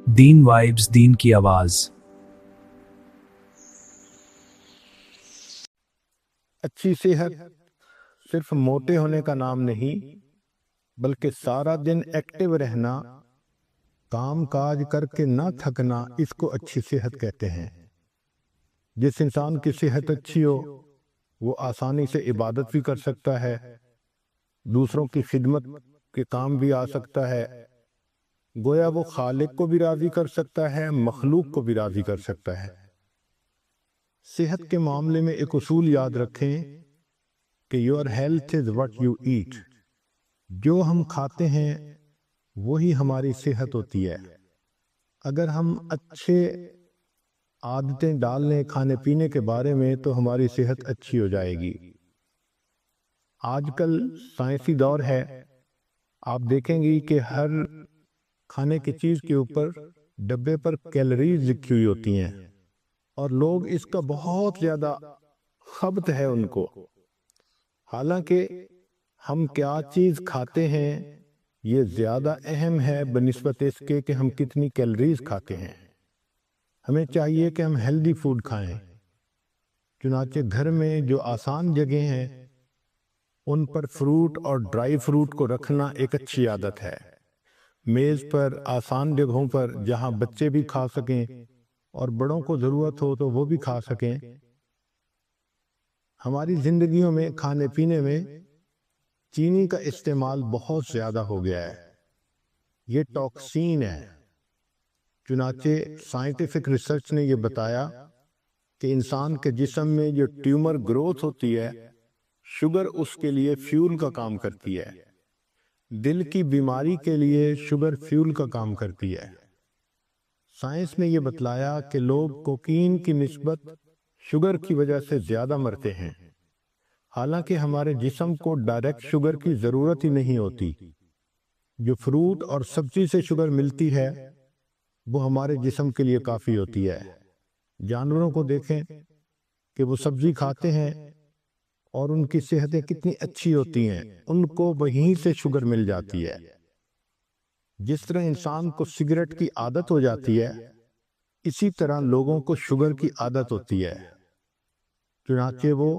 दीन vibes, दीन की आवाज। अच्छी सेहत सिर्फ मोटे होने का नाम नहीं, बल्कि सारा दिन एक्टिव रहना, काम काज करके ना थकना, इसको अच्छी सेहत कहते हैं। जिस इंसान की सेहत अच्छी हो वो आसानी से इबादत भी कर सकता है, दूसरों की खिदमत के काम भी आ सकता है, गोया वो खालिक को भी राजी कर सकता है, मखलूक को भी राजी कर सकता है। सेहत के मामले में एक उसूल याद रखें कि your health is what you eat. जो हम खाते हैं वही हमारी सेहत होती है। अगर हम अच्छे आदतें डाल लें खाने पीने के बारे में तो हमारी सेहत अच्छी हो जाएगी। आजकल साइंसी दौर है, आप देखेंगे कि हर खाने की चीज के ऊपर डब्बे पर कैलोरीज लिखी हुई होती हैं और लोग इसका बहुत ज्यादा खपत है उनको। हालांकि हम क्या चीज खाते हैं ये ज्यादा अहम है बनिस्बत इसके कि हम कितनी कैलोरीज खाते हैं। हमें चाहिए कि हम हेल्दी फूड खाएं। चुनाचे घर में जो आसान जगह हैं उन पर फ्रूट और ड्राई फ्रूट को रखना एक अच्छी आदत है। मेज पर आसान जगहों पर जहां बच्चे भी खा सकें और बड़ों को जरूरत हो तो वो भी खा सकें। हमारी जिंदगियों में खाने पीने में चीनी का इस्तेमाल बहुत ज्यादा हो गया है। ये टॉक्सिन है। चुनाचे साइंटिफिक रिसर्च ने ये बताया कि इंसान के जिस्म में जो ट्यूमर ग्रोथ होती है, शुगर उसके लिए फ्यूल का काम करती है। दिल की बीमारी के लिए शुगर फ्यूल का काम करती है। साइंस ने ये बतलाया कि लोग कोकीन की निस्बत शुगर की वजह से ज्यादा मरते हैं। हालांकि हमारे जिस्म को डायरेक्ट शुगर की जरूरत ही नहीं होती। जो फ्रूट और सब्जी से शुगर मिलती है वो हमारे जिस्म के लिए काफी होती है। जानवरों को देखें कि वो सब्जी खाते हैं और उनकी सेहतें कितनी अच्छी होती हैं, उनको वहीं से शुगर मिल जाती है। जिस तरह इंसान को सिगरेट की आदत हो जाती है, इसी तरह लोगों को शुगर की आदत होती है। चुनाचे वो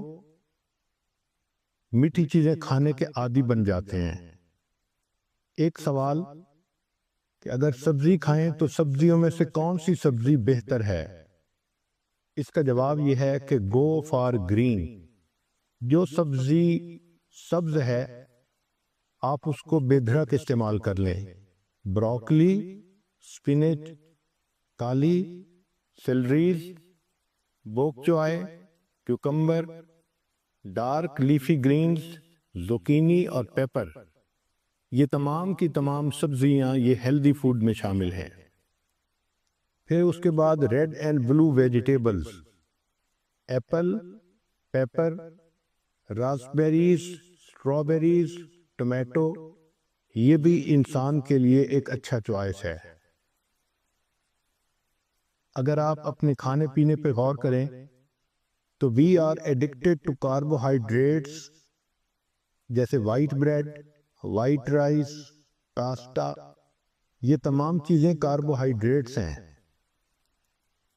मीठी चीजें खाने के आदी बन जाते हैं। एक सवाल कि अगर सब्जी खाएं तो सब्जियों में से कौन सी सब्जी बेहतर है? इसका जवाब यह है कि गो फॉर ग्रीन। जो सब्जी सब्ज है आप उसको बेधड़क इस्तेमाल कर लें। Broccoli, spinach, kale, celeries, bok choy, cucumber, dark leafy greens, zucchini और पेपर, ये तमाम की तमाम सब्जियां ये हेल्दी फूड में शामिल हैं। फिर उसके बाद red and blue vegetables, apple, pepper, raspberries, strawberries, tomato, ये भी इंसान के लिए एक अच्छा चॉइस है। अगर आप अपने खाने पीने पे गौर करें तो we are addicted to carbohydrates, जैसे white bread, white rice, pasta, ये तमाम चीजें कार्बोहाइड्रेट्स हैं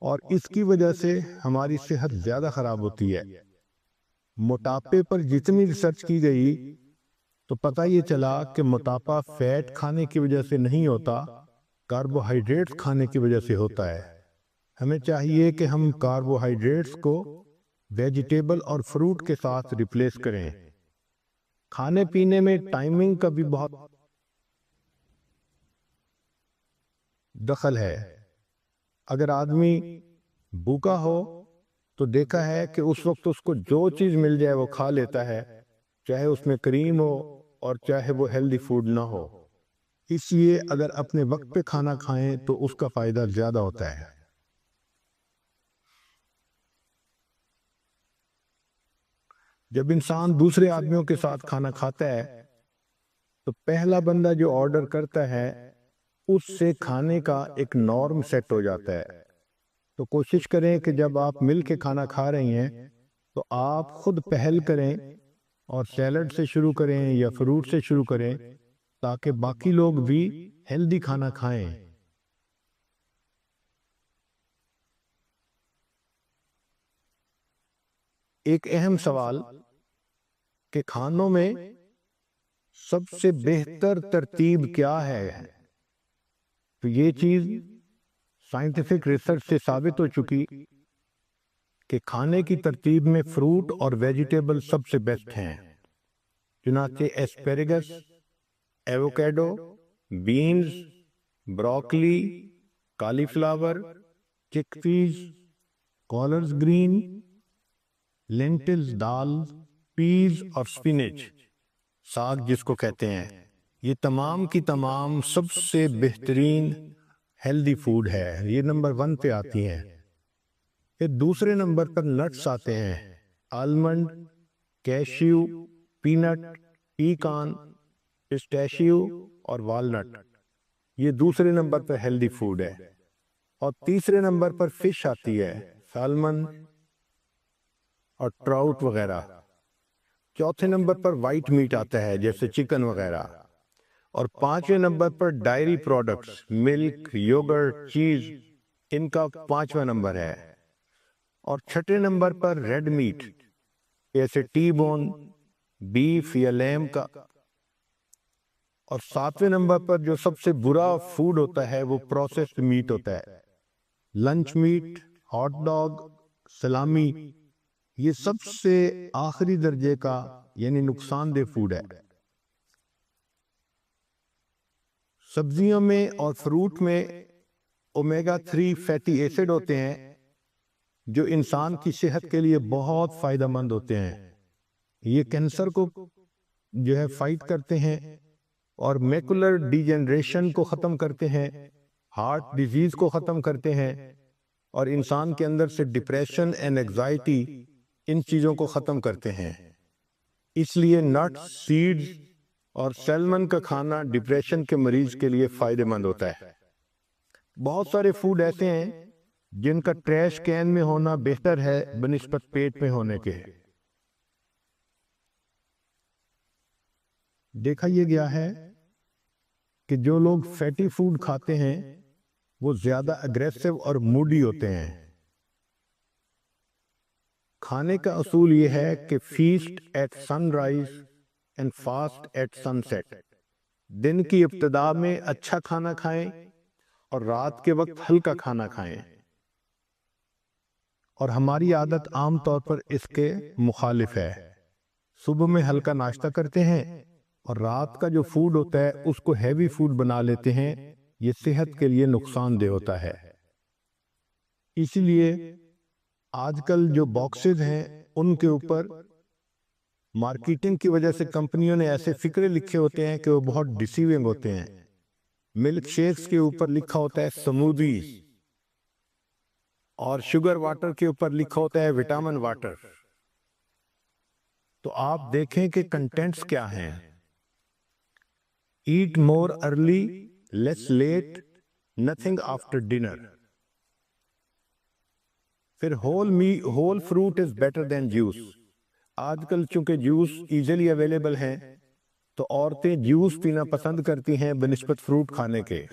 और इसकी वजह से हमारी सेहत ज्यादा खराब होती है। मोटापे पर जितनी रिसर्च की गई तो पता ये चला कि मोटापा फैट खाने की वजह से नहीं होता, कार्बोहाइड्रेट्स खाने की वजह से होता है। हमें चाहिए कि हम कार्बोहाइड्रेट्स को वेजिटेबल और फ्रूट के साथ रिप्लेस करें। खाने पीने में टाइमिंग का भी बहुत दखल है। अगर आदमी भूखा हो तो देखा है कि उस वक्त उसको जो चीज मिल जाए वो खा लेता है, चाहे उसमें क्रीम हो और चाहे वो हेल्दी फूड ना हो। इसलिए अगर अपने वक्त पे खाना खाएं तो उसका फायदा ज्यादा होता है। जब इंसान दूसरे आदमियों के साथ खाना खाता है तो पहला बंदा जो ऑर्डर करता है उससे खाने का एक नॉर्म सेट हो जाता है। तो कोशिश करें कि जब आप मिल के खाना खा रही हैं तो आप खुद पहल करें और सैलड से शुरू करें या फ्रूट से शुरू करें ताकि बाकी लोग भी हेल्दी खाना खाएं। ایک اہم سوال کہ کھانوں میں سب سے بہتر ترتیب کیا ہے، تو یہ چیز سائنٹیفک ریسرچ سے ثابت ہو چکی کہ کھانے کی ترتیب میں فروٹ اور ویجیٹیبل سب سے بیسٹ ہیں۔ چنانچہ ایسپیریگس، ایووکیڈو، بینز، بروکلی، کالی فلاور، چک پیز، کالرز گرین، لینٹلز دال، پیز اور سپینچ ساگ جس کو کہتے ہیں، یہ تمام کی تمام سب سے بہترین ہیلدی فوڈ ہے، یہ نمبر 1 پہ آتی ہیں۔ پھر دوسرے نمبر پر نٹس آتے ہیں، آلمنڈ، کیشیو، پینٹ، پیکان، پسٹیشیو اور والنٹ، یہ دوسرے نمبر پر ہیلدی فوڈ ہے۔ اور تیسرے نمبر پر فش آتی ہے، سالمن اور ٹراؤٹ وغیرہ۔ چوتھے نمبر پر وائٹ میٹ آتا ہے جیسے چکن وغیرہ، اور 5ویں نمبر پر ڈائری پروڈکٹس، ملک، یوگرٹ، چیز، ان کا 5واں نمبر ہے۔ اور 6 نمبر پر ریڈ میٹ جیسے ٹی بون، بیف یا لیم کا۔ اور 7ویں نمبر پر جو سب سے برا فوڈ ہوتا ہے وہ پروسیسڈ میٹ ہوتا ہے، لنچ میٹ، ہاٹ ڈاگ، سلامی، یہ سب سے آخری درجے کا یعنی نقصان دہ فوڈ ہے۔ سبزیوں میں اور فروٹ میں اومیگا 3 فیٹی ایسڈ ہوتے ہیں جو انسان کی صحت کے لیے بہت فائدہ مند ہوتے ہیں۔ یہ کینسر کو جو ہے فائٹ کرتے ہیں اور میکولر ڈی جنریشن کو ختم کرتے ہیں، ہارٹ ڈیزیز کو ختم کرتے ہیں، اور انسان کے اندر سے ڈپریشن اینڈ اینگزائٹی، ان چیزوں کو ختم کرتے ہیں۔ اس لیے نٹس، سیڈز اور سیلمن کا کھانا ڈپریشن کے مریض کے لیے فائدہ مند ہوتا ہے۔ بہت سارے فوڈ ایسے ہیں جن کا ٹریش کین میں ہونا بہتر ہے بنسبت پیٹ میں ہونے کے۔ دیکھا یہ گیا ہے کہ جو لوگ فیٹی فوڈ کھاتے ہیں وہ زیادہ اگریسو اور موڈی ہوتے ہیں۔ کھانے کا اصول یہ ہے کہ feast at sunrise and fast at sunset, دن کی ابتدا میں اچھا کھانا کھائیں اور رات کے وقت ہلکا کھانا کھائیں۔ اور ہماری عادت عام طور پر اس کے مخالف ہے، صبح میں ہلکا ناشتہ کرتے ہیں اور رات کا جو فوڈ ہوتا ہے اس کو ہیوی فوڈ بنا لیتے ہیں، یہ صحت کے لیے نقصان دہ ہوتا ہے۔ اسی لیے آج کل جو باکسز ہیں ان کے اوپر مارکیٹنگ کی وجہ سے کمپنیوں نے ایسے فکرے لکھے ہوتے ہیں کہ وہ بہت ڈیسیونگ ہوتے ہیں۔ ملک شیکس کے اوپر لکھا ہوتا ہے سمودیز، اور شوگر واٹر کے اوپر لکھا ہوتا ہے وٹامن واٹر۔ تو آپ دیکھیں کہ کنٹینٹس کیا ہیں۔ Eat more early, less late, nothing after dinner. پھر whole fruit is better than juice. آج کل چونکہ جوس ایزیلی اویلیبل ہیں تو عورتیں جوس پینا پسند کرتی ہیں بنسبت فروٹ کھانے کے۔